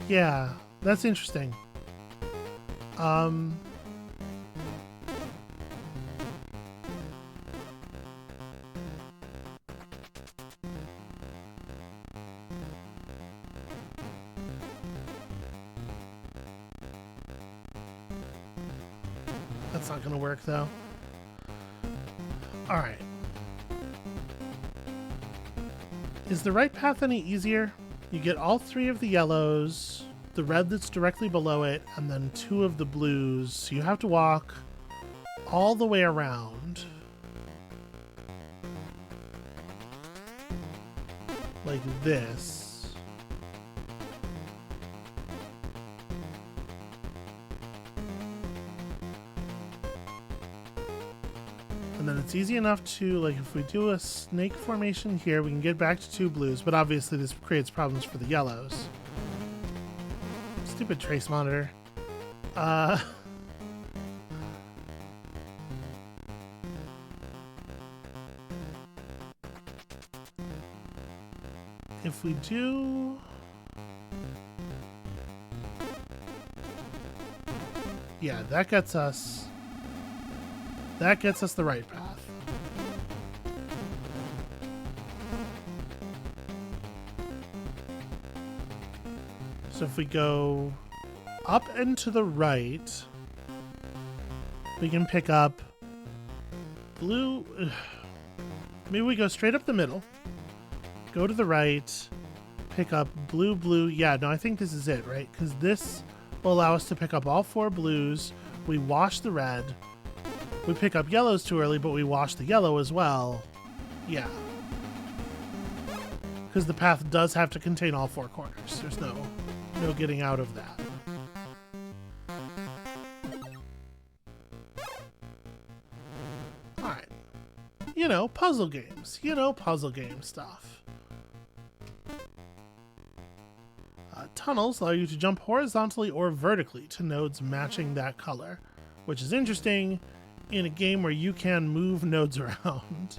Yeah, that's interesting. That's not gonna work though. All right. Is the right path any easier? You get all 3 of the yellows, the red that's directly below it, and then 2 of the blues. So you have to walk all the way around. like this. And then it's easy enough to, like, if we do a snake formation here, we can get back to 2 blues, but obviously this creates problems for the yellows. Stupid trace monitor. If we do... Yeah, that gets us the right path. So if we go up and to the right, we can pick up blue. Maybe we go straight up the middle, go to the right, pick up blue, blue. Yeah, no, I think this is it, right? Because this will allow us to pick up all 4 blues. We wash the red. We pick up yellows too early, but we wash the yellow as well. Yeah. Because the path does have to contain all 4 corners. There's no getting out of that. Alright. You know, puzzle games. You know, puzzle game stuff. Tunnels allow you to jump horizontally or vertically to nodes matching that color, which is interesting in a game where you can move nodes around.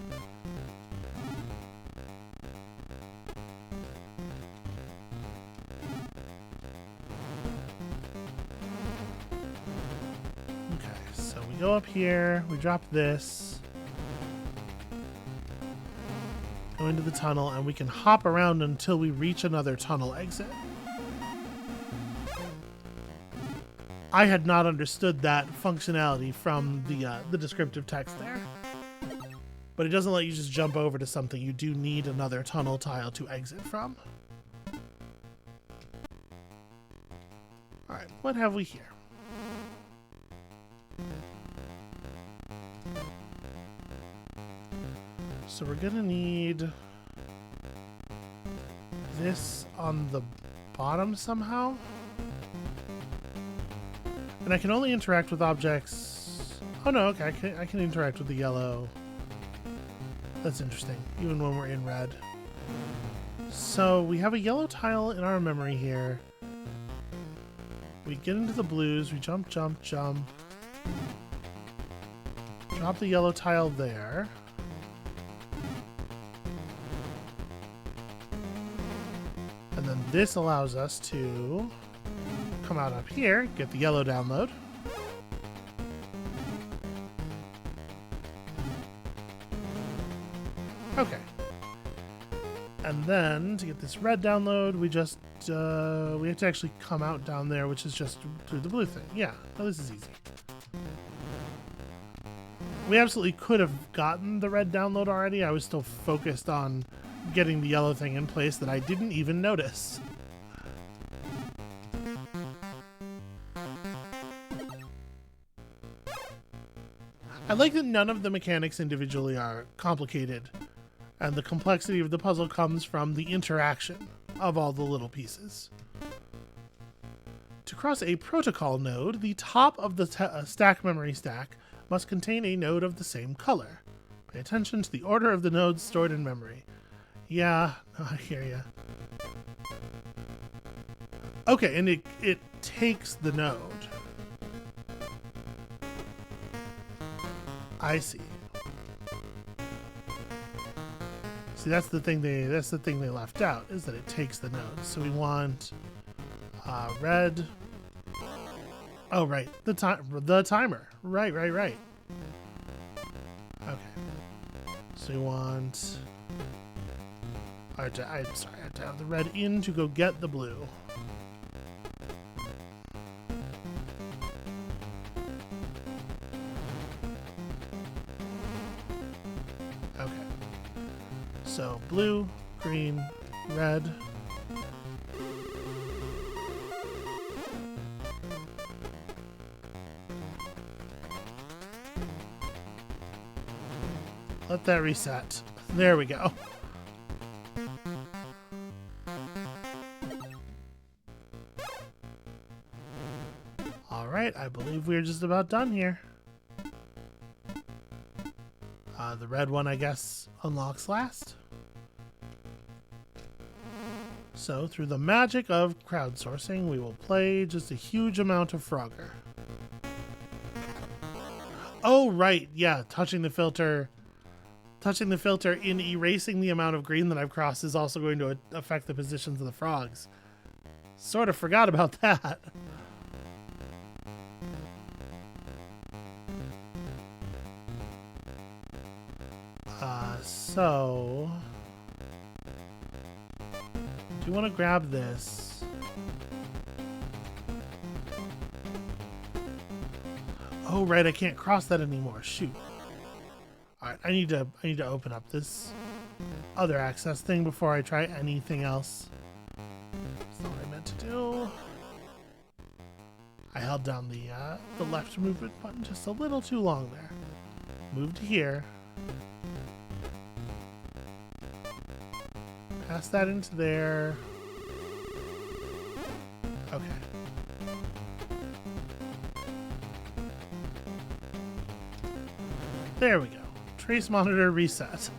Okay, so we go up here, we drop this, go into the tunnel, and we can hop around until we reach another tunnel exit. I had not understood that functionality from the descriptive text there. But it doesn't let you just jump over to something. You do need another tunnel tile to exit from. Alright, what have we here? So we're gonna need this on the bottom somehow. And I can only interact with objects... Oh no, okay, I can interact with the yellow. That's interesting, even when we're in red. So we have a yellow tile in our memory here. We get into the blues, we jump, jump, jump. Drop the yellow tile there. And then this allows us to come out up here, get the yellow download. Okay. And then to get this red download, we just we have to actually come out down there, which is just through the blue thing. Yeah, no, this is easy. We absolutely could have gotten the red download already. I was still focused on getting the yellow thing in place that I didn't even notice. I like that none of the mechanics individually are complicated, and the complexity of the puzzle comes from the interaction of all the little pieces. To cross a protocol node, the top of the stack memory stack must contain a node of the same color. Pay attention to the order of the nodes stored in memory. Yeah, I hear ya. Okay, and it takes the node. I see. See, that's the thing they left out, is that it takes the nodes. So we want red. Oh, right, the timer. Right. Okay. So we want. I'm sorry, I have to have the red in to go get the blue. So blue, green, red. Let that reset. There we go. Alright, I believe we're just about done here. The red one, I guess, unlocks last. So, through the magic of crowdsourcing, we will play just a huge amount of Frogger. Oh, right, yeah, touching the filter in erasing the amount of green that I've crossed is also going to affect the positions of the frogs. Sort of forgot about that. So... do you want to grab this? Oh, right, I can't cross that anymore. Shoot. Alright, I need to open up this other access thing before I try anything else. That's not what I meant to do. I held down the left movement button just a little too long there. Move to here. Pass that into there. Okay. There we go. Trace monitor reset. So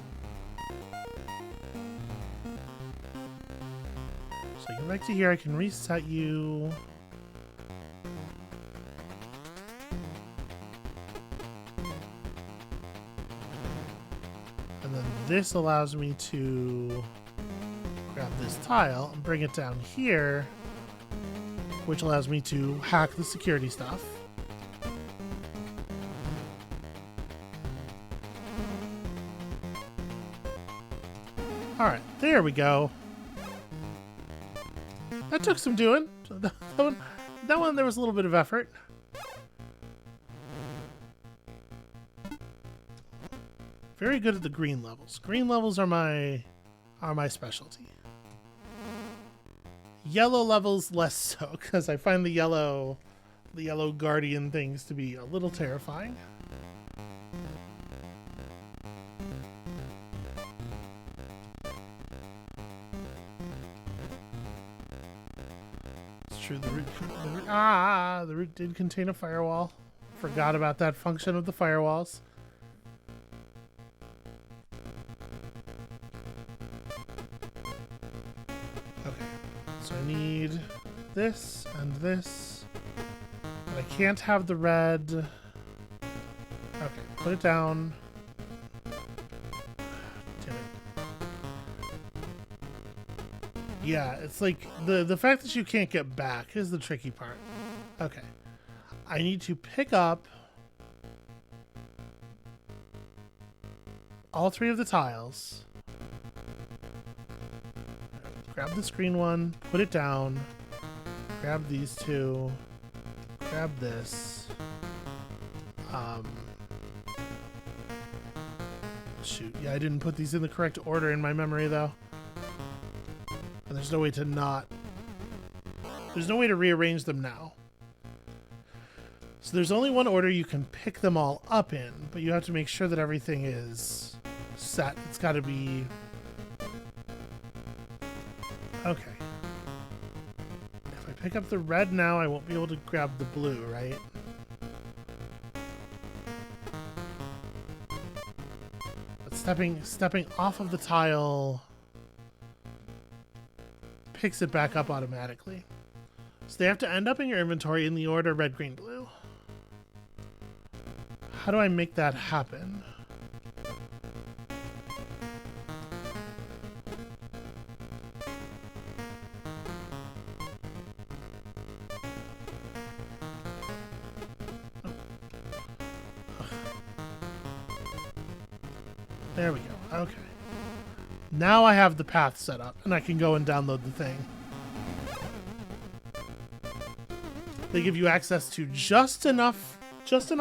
get back to here. I can reset you. And then this allows me to grab this tile and bring it down here, which allows me to hack the security stuff. Alright, there we go. That took some doing. That one there was a little bit of effort. Very good at the green levels. Green levels are my specialty. Yellow levels less so, because I find the yellow guardian things to be a little terrifying. It's true, the root did contain a firewall. Forgot about that function of the firewalls. So I need this and this. But I can't have the red. Okay, put it down. Damn it. Yeah, it's like the fact that you can't get back is the tricky part. Okay. I need to pick up all three of the tiles. Grab the screen one, put it down, grab these two, grab this. Shoot, yeah, I didn't put these in the correct order in my memory though. And there's no way to there's no way to rearrange them now. So there's only one order you can pick them all up in, but you have to make sure that everything is set. It's got to be... Okay. If I pick up the red now, I won't be able to grab the blue, right? But stepping off of the tile picks it back up automatically. So they have to end up in your inventory in the order red, green, blue. How do I make that happen? There we go. Okay. Now I have the path set up, and I can go and download the thing. They give you access to just enough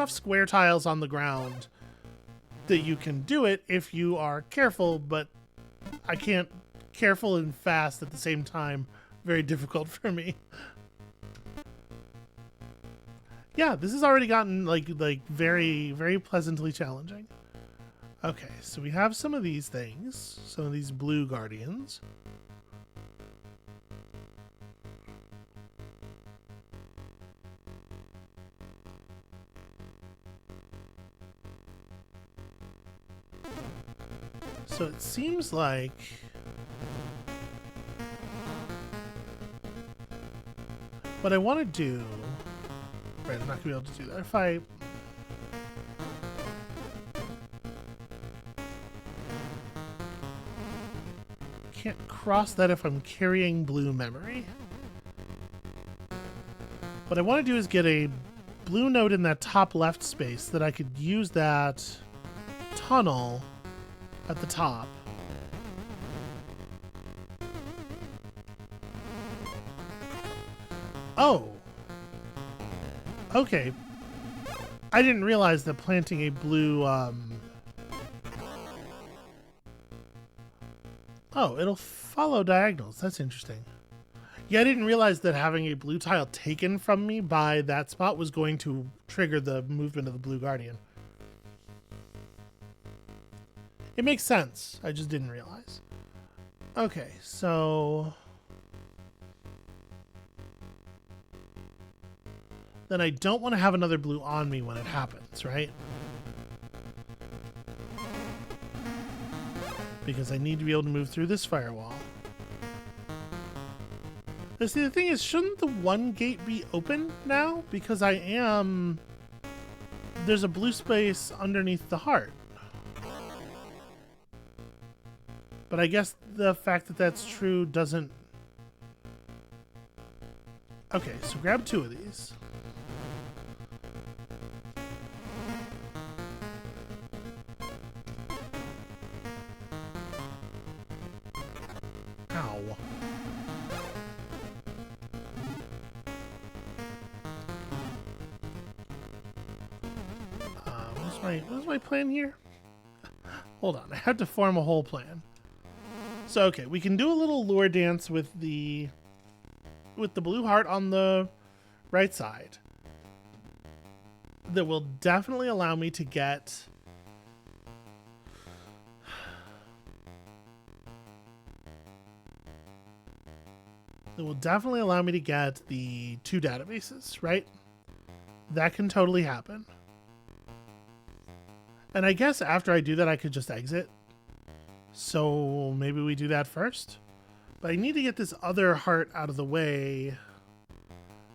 square tiles on the ground that you can do it if you are careful, but I can't. Careful and fast at the same time. Very difficult for me. Yeah, this has already gotten like very, very pleasantly challenging. Okay, so we have some of these things, some of these blue guardians. So it seems like what I want to do... Right, I'm not going to be able to do that. If I... Can't cross that if I'm carrying blue memory. What I want to do is get a blue node in that top left space that I could use that tunnel at the top. Oh! Okay. I didn't realize that planting a blue, Oh, it'll follow diagonals. That's interesting. Yeah, I didn't realize that having a blue tile taken from me by that spot was going to trigger the movement of the blue guardian. It makes sense. I just didn't realize. Okay, so... Then I don't want to have another blue on me when it happens, right? Because I need to be able to move through this firewall. Now, see, the thing is, shouldn't the one gate be open now? Because I am... There's a blue space underneath the heart. But I guess the fact that that's true doesn't... Okay, so grab two of these. Ow. What's my plan here? Hold on, I have to form a whole plan. So okay, we can do a little lure dance with the blue heart on the right side. That will definitely allow me to get the two databases, right? That can totally happen. And I guess after I do that, I could just exit. So maybe we do that first. But I need to get this other heart out of the way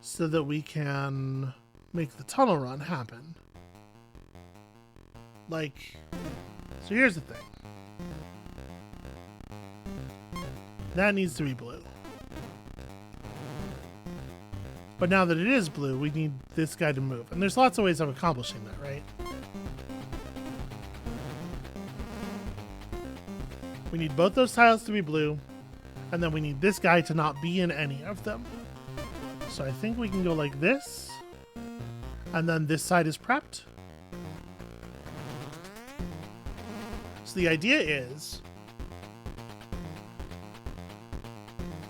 so that we can make the tunnel run happen. Like, so here's the thing. That needs to be blue. But now that it is blue, we need this guy to move. And there's lots of ways of accomplishing that, right? We need both those tiles to be blue, and then we need this guy to not be in any of them. So I think we can go like this, and then this side is prepped. So the idea is,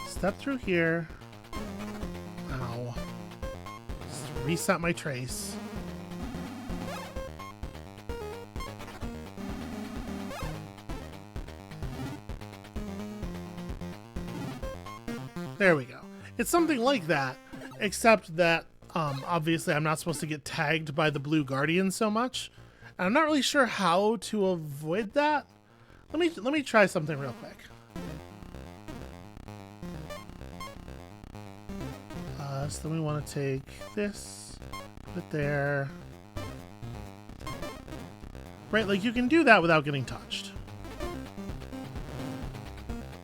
step through here. Ow. Just reset my trace. There we go. It's something like that, except that obviously I'm not supposed to get tagged by the blue guardian so much. And I'm not really sure how to avoid that. Let me try something real quick. So then we want to take this, put it there. Right, like you can do that without getting touched.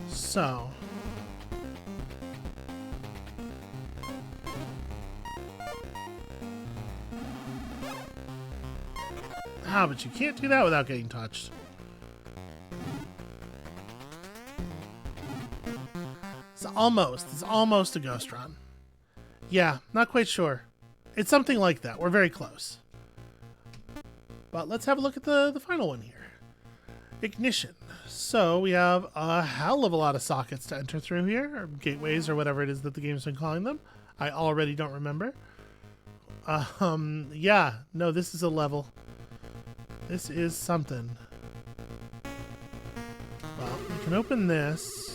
So... Ah, but you can't do that without getting touched. It's almost a ghost run. Yeah, not quite sure. It's something like that. We're very close. But let's have a look at the final one here. Ignition. So we have a hell of a lot of sockets to enter through here, or gateways, or whatever it is that the game's been calling them. I already don't remember. Yeah, no, this is a level. This is something. Well, we can open this.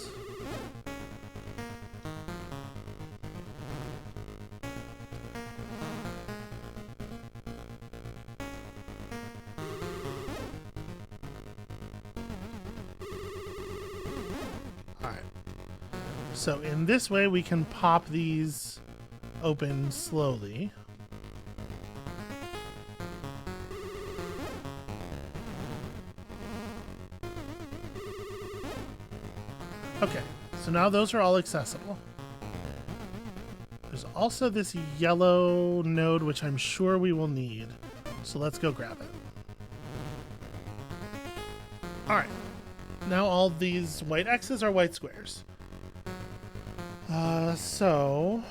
Alright. So in this way, we can pop these open slowly. Okay, so now those are all accessible. There's also this yellow node, which I'm sure we will need. So let's go grab it. Alright. Now all these white X's are white squares. So...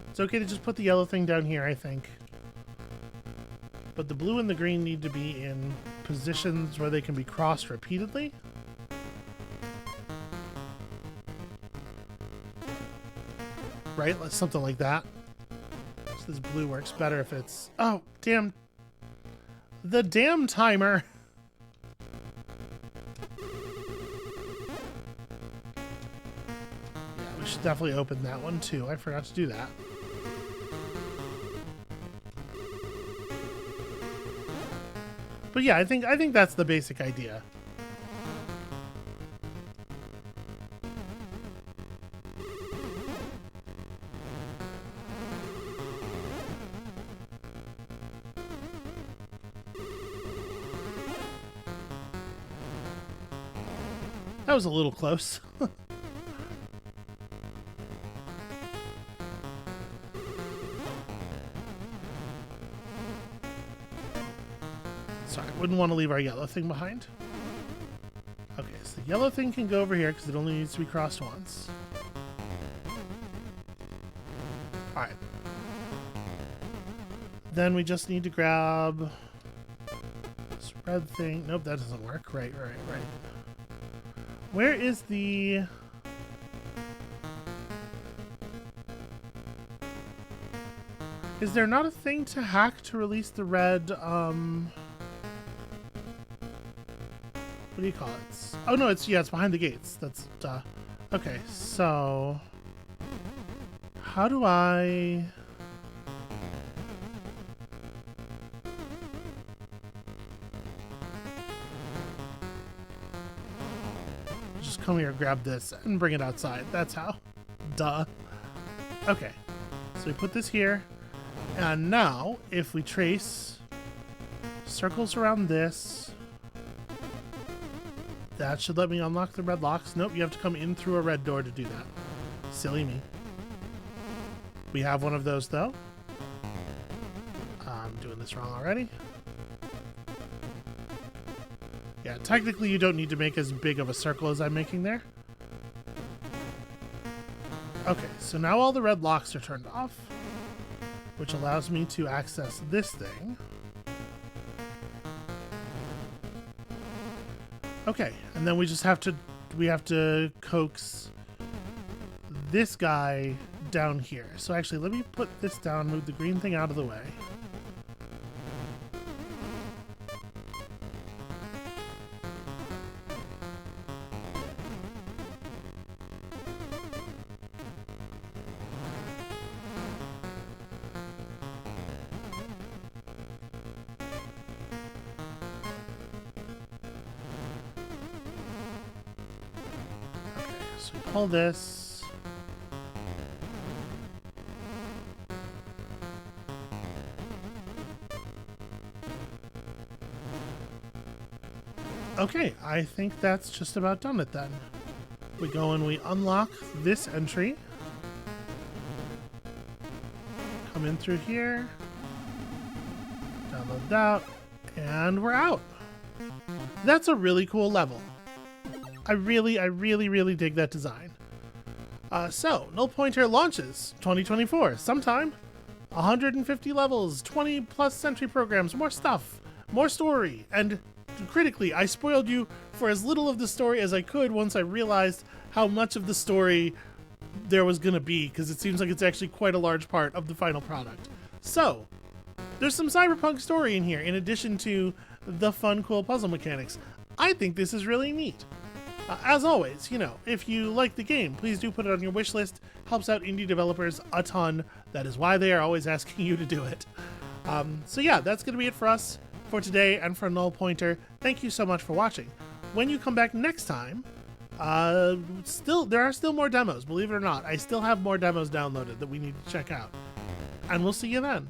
it's okay to just put the yellow thing down here, I think. But the blue and the green need to be in positions where they can be crossed repeatedly. Right? Something like that. So this blue works better if it's... oh, damn. The damn timer. Yeah, we should definitely open that one too. I forgot to do that. But yeah, I think that's the basic idea. That was a little close. Sorry, wouldn't want to leave our yellow thing behind. Okay, so the yellow thing can go over here because it only needs to be crossed once. Alright. Then we just need to grab this red thing. Nope, that doesn't work. Right. Where is the... is there not a thing to hack to release the red, what do you call it? Oh no, it's behind the gates. That's, duh. Okay, so... how do I... just come here, grab this, and bring it outside. That's how. Duh. Okay, so we put this here, and now, if we trace circles around this, that should let me unlock the red locks. Nope, you have to come in through a red door to do that. Silly me. We have one of those, though. I'm doing this wrong already. Yeah, technically you don't need to make as big of a circle as I'm making there. Okay, so now all the red locks are turned off, which allows me to access this thing. Okay, and then we just have to coax this guy down here. So actually, let me put this down, move the green thing out of the way. So we pull this. Okay, I think that's just about done it then. We go and we unlock this entry. Come in through here. Download that. And we're out. That's a really cool level. I really dig that design. So, Null Pointer launches 2024 sometime. 150 levels, 20 plus Sentry programs, more stuff, more story, and critically, I spoiled you for as little of the story as I could once I realized how much of the story there was gonna be, because it seems like it's actually quite a large part of the final product. So, there's some cyberpunk story in here, in addition to the fun, cool puzzle mechanics. I think this is really neat. As always, if you like the game, please do put it on your wish list. Helps out indie developers a ton. That is why they are always asking you to do it. So yeah, that's going to be it for us for today and for Null Pointer. Thank you so much for watching. when you come back next time, there are still more demos, believe it or not. I still have more demos downloaded that we need to check out. And we'll see you then.